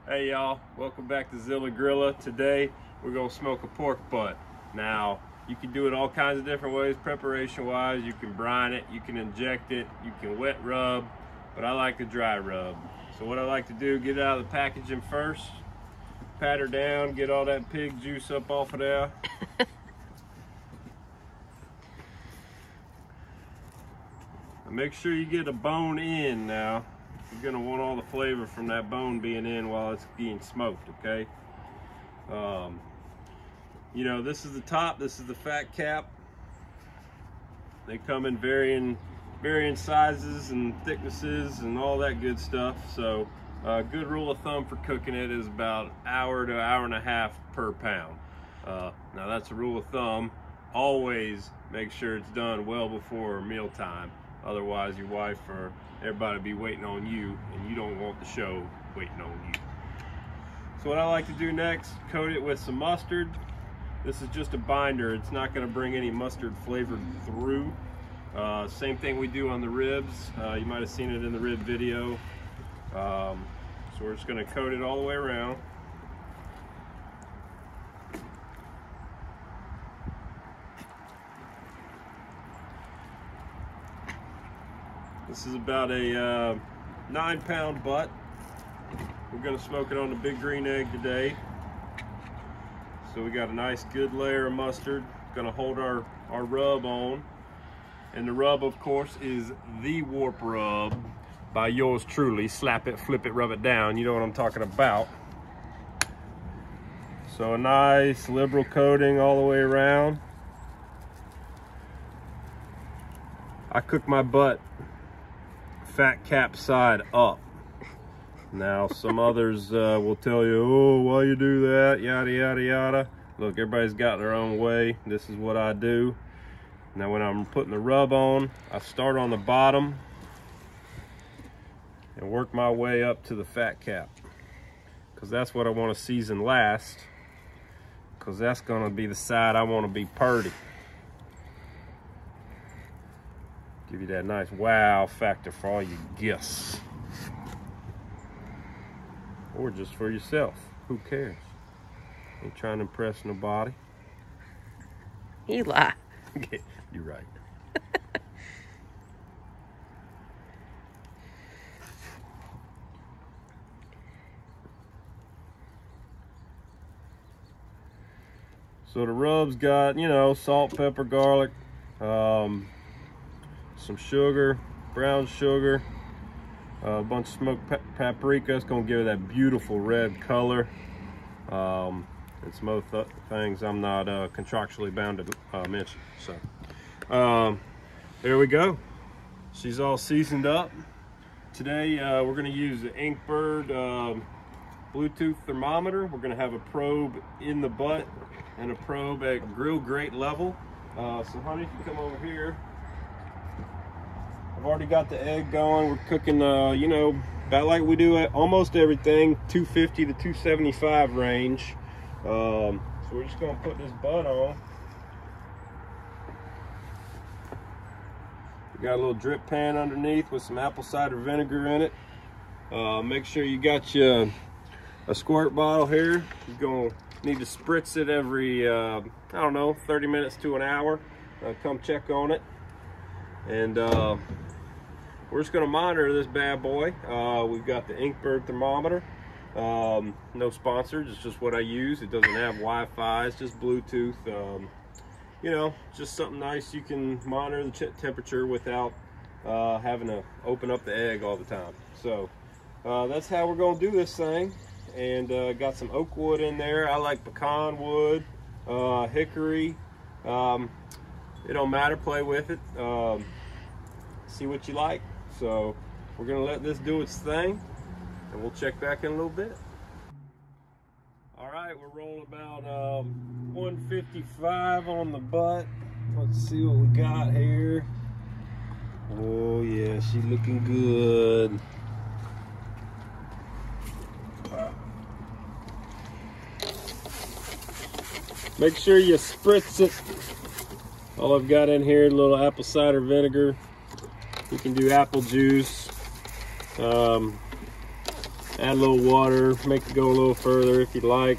Hey y'all, welcome back to Zilla Grilla. Today we're gonna smoke a pork butt. Now you can do it all kinds of different ways preparation wise. You can brine it, you can inject it, you can wet rub, but I like to dry rub. So what I like to do, get it out of the packaging first, pat her down, get all that pig juice up off of there. And make sure you get a bone in now. You're gonna want all the flavor from that bone being in while it's being smoked, okay? You know, this is the top, this is the fat cap. They come in varying sizes and thicknesses and all that good stuff. So a good rule of thumb for cooking it is about an hour to an hour and a half per pound. Now that's a rule of thumb. Always make sure it's done well before mealtime. Otherwise your wife or everybody will be waiting on you, and you don't want the show waiting on you. So what I like to do next, coat it with some mustard. This is just a binder. It's not going to bring any mustard flavor through. Same thing we do on the ribs. You might have seen it in the rib video. So we're just going to coat it all the way around. This is about a 9-pound butt. We're going to smoke it on the Big Green Egg today. So we got a nice good layer of mustard. Going to hold our rub on. And the rub, of course, is the Warp Rub by yours truly. Slap it, flip it, rub it down. You know what I'm talking about. So a nice liberal coating all the way around. I cook my butt fat cap side up. Now some others will tell you, oh, why you do that, yada yada yada. Look, everybody's got their own way. This is what I do. Now when I'm putting the rub on, I start on the bottom and work my way up to the fat cap, because that's what I want to season last, because that's going to be the side I want to be purty. Give you that nice wow factor for all your guests. Or just for yourself. Who cares? Ain't trying to impress nobody. Eli. You're right. So the rub's got, you know, salt, pepper, garlic, some sugar, brown sugar, a bunch of smoked paprika. It's gonna give it that beautiful red color. And some other things I'm not contractually bound to mention. So there we go. She's all seasoned up. Today we're gonna use the Inkbird Bluetooth thermometer. We're gonna have a probe in the butt and a probe at grill grate level. So honey, if you come over here. I've already got the egg going. We're cooking, you know, about like we do at almost everything, 250 to 275 range. So we're just gonna put this butt on. We got a little drip pan underneath with some apple cider vinegar in it. Make sure you got your a squirt bottle here. You're gonna need to spritz it every, I don't know, 30 minutes to an hour. Come check on it. And we're just going to monitor this bad boy. We've got the Inkbird thermometer. No sponsors, it's just what I use. It doesn't have Wi-Fi, it's just Bluetooth. You know, just something nice you can monitor the temperature without having to open up the egg all the time. So that's how we're going to do this thing. And got some oak wood in there. I like pecan wood, hickory. It don't matter, play with it. See what you like. So we're gonna let this do its thing, and we'll check back in a little bit. All right, we're rolling about 155 on the butt. Let's see what we got here. Oh yeah, she's looking good. Make sure you spritz it. All I've got in here, a little apple cider vinegar. You can do apple juice. Add a little water, make it go a little further if you'd like.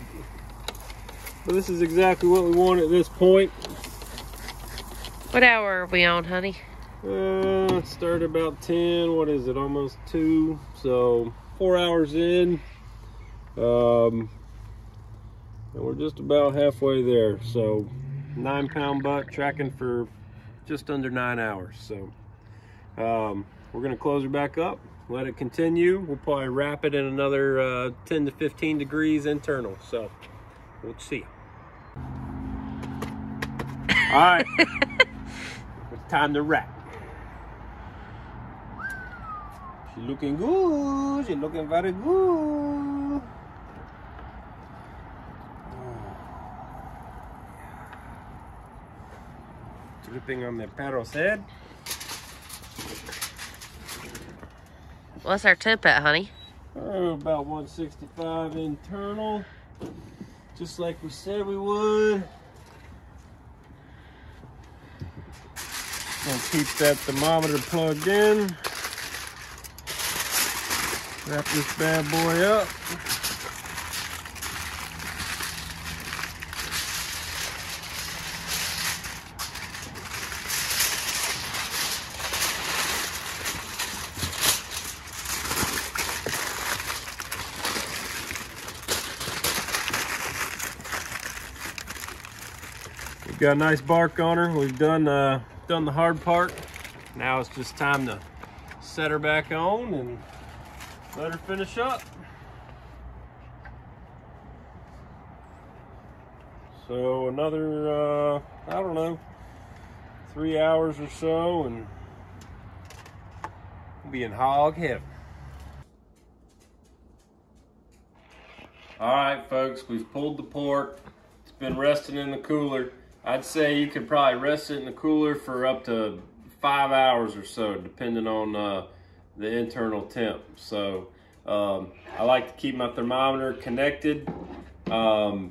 But this is exactly what we want at this point. What hour are we on, honey? It started about 10. What is it? Almost 2. So 4 hours in. And we're just about halfway there. So 9-pound buck tracking for just under 9 hours. So we're gonna close her back up, let it continue. We'll probably wrap it in another 10 to 15 degrees internal. So we'll see. All right, it's time to wrap. She's looking good. She's looking very good. Dripping on the perro's head. What's our temp at, honey? Oh, about 165 internal. Just like we said we would. Gonna keep that thermometer plugged in. Wrap this bad boy up. We've got a nice bark on her. We've done the hard part. Now it's just time to set her back on and let her finish up. So another, I don't know, 3 hours or so and we'll be in hog heaven. All right, folks, we've pulled the pork. It's been resting in the cooler. I'd say you could probably rest it in the cooler for up to 5 hours or so, depending on the internal temp. So I like to keep my thermometer connected. If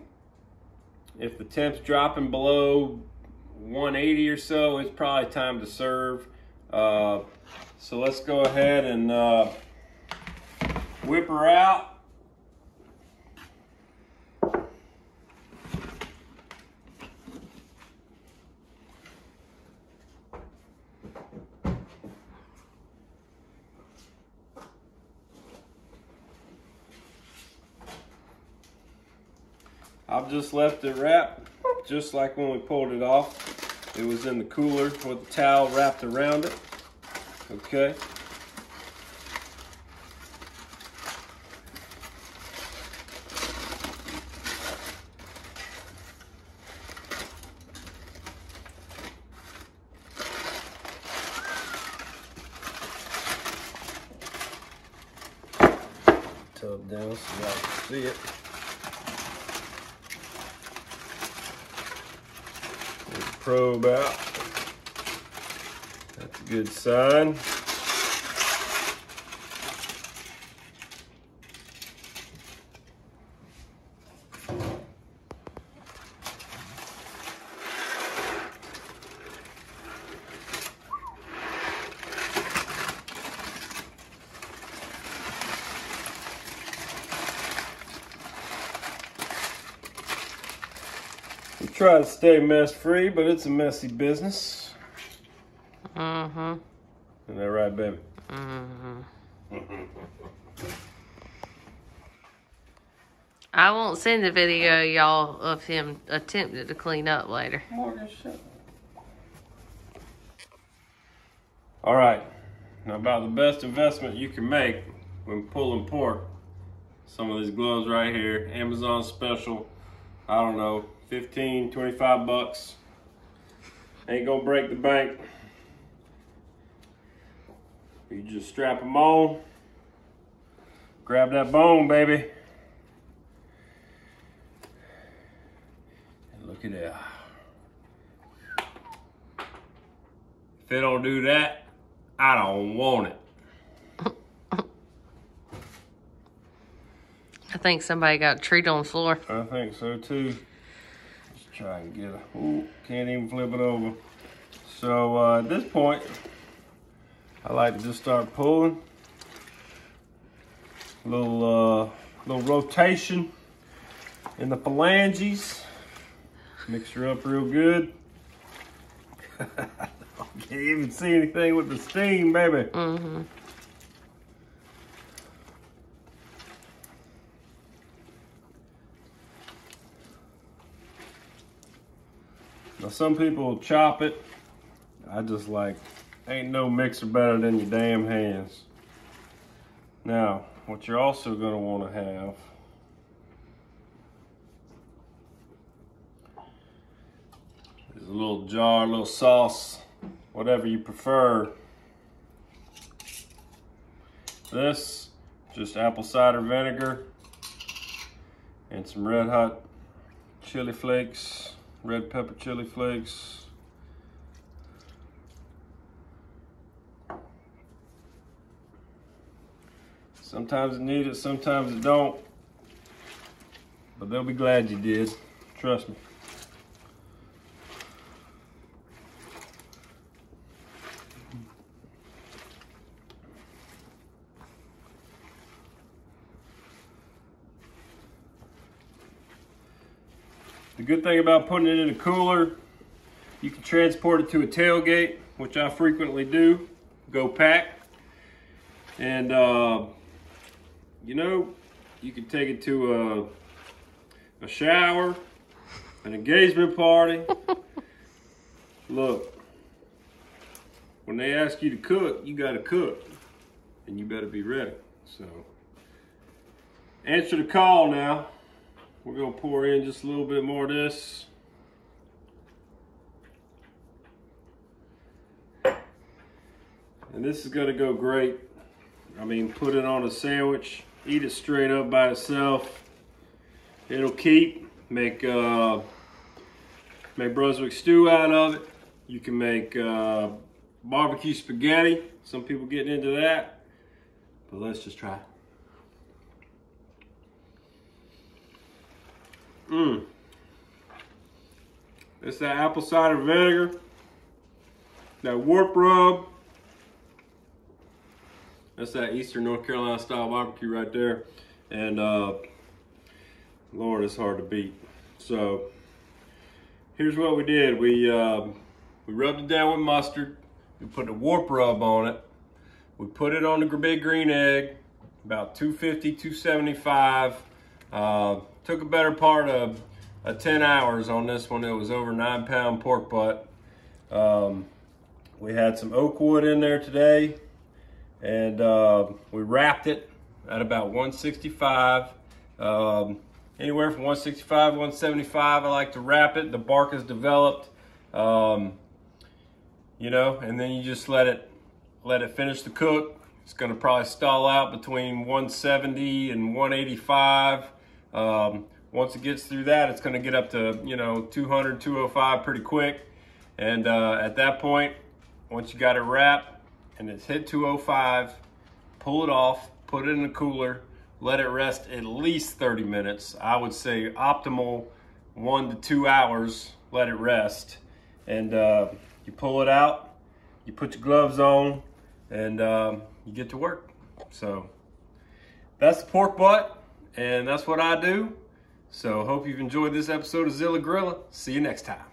the temp's dropping below 180 or so, it's probably time to serve. So let's go ahead and whip her out. I've just left it wrapped, just like when we pulled it off. It was in the cooler with the towel wrapped around it. Okay. Tub down so y'all can see it. Probe out. That's a good sign. We try to stay mess free, but it's a messy business. Mm-hmm. Isn't that right, baby? Mm-hmm. I won't send the video, y'all, of him attempting to clean up later. Morgan, shut up. All right. Now about the best investment you can make when pulling pork. Some of these gloves right here, Amazon special. I don't know, 15, 25 bucks. Ain't gonna break the bank. You just strap them on. Grab that bone, baby. And look at that. If it don't do that, I don't want it. I think somebody got a treat on the floor. I think so too. Let's try and get a, ooh, can't even flip it over. So at this point, I like to just start pulling. little rotation in the phalanges. Mix her up real good. Can't even see anything with the steam, baby. Mm-hmm. Now some people chop it. I just like, ain't no mixer better than your damn hands. Now, what you're also gonna wanna have is a little jar, a little sauce, whatever you prefer. This, just apple cider vinegar and some red hot chili flakes, red pepper chili flakes. Sometimes it needs it, sometimes it don't. But they'll be glad you did, trust me. The good thing about putting it in a cooler, you can transport it to a tailgate, which I frequently do, go pack. And you know, you can take it to a shower, an engagement party. Look, when they ask you to cook, you gotta cook, and you better be ready. So, answer the call now. We're gonna pour in just a little bit more of this. And this is gonna go great. I mean, put it on a sandwich, eat it straight up by itself. It'll keep. Make Brunswick stew out of it. You can make barbecue spaghetti. Some people getting into that, but let's just try it. It's that apple cider vinegar, that warp rub. That's that Eastern North Carolina style barbecue right there. And Lord, it's hard to beat. So here's what we did. We rubbed it down with mustard. We put the warp rub on it. We put it on the big green egg, about 250, 275. Took a better part of 10 hours on this one. It was over 9-pound pork butt. We had some oak wood in there today, and we wrapped it at about 165. Anywhere from 165 to 175, I like to wrap it. The bark is developed, you know, and then you just let it finish the cook. It's gonna probably stall out between 170 and 185. Once it gets through that, it's gonna get up to, you know, 200, 205 pretty quick. And at that point, once you got it wrapped and it's hit 205, pull it off, put it in the cooler, let it rest at least 30 minutes. I would say optimal 1 to 2 hours, let it rest. And you pull it out, you put your gloves on, and you get to work. So that's the pork butt, and that's what I do. So hope you've enjoyed this episode of Zilla Grilla. See you next time.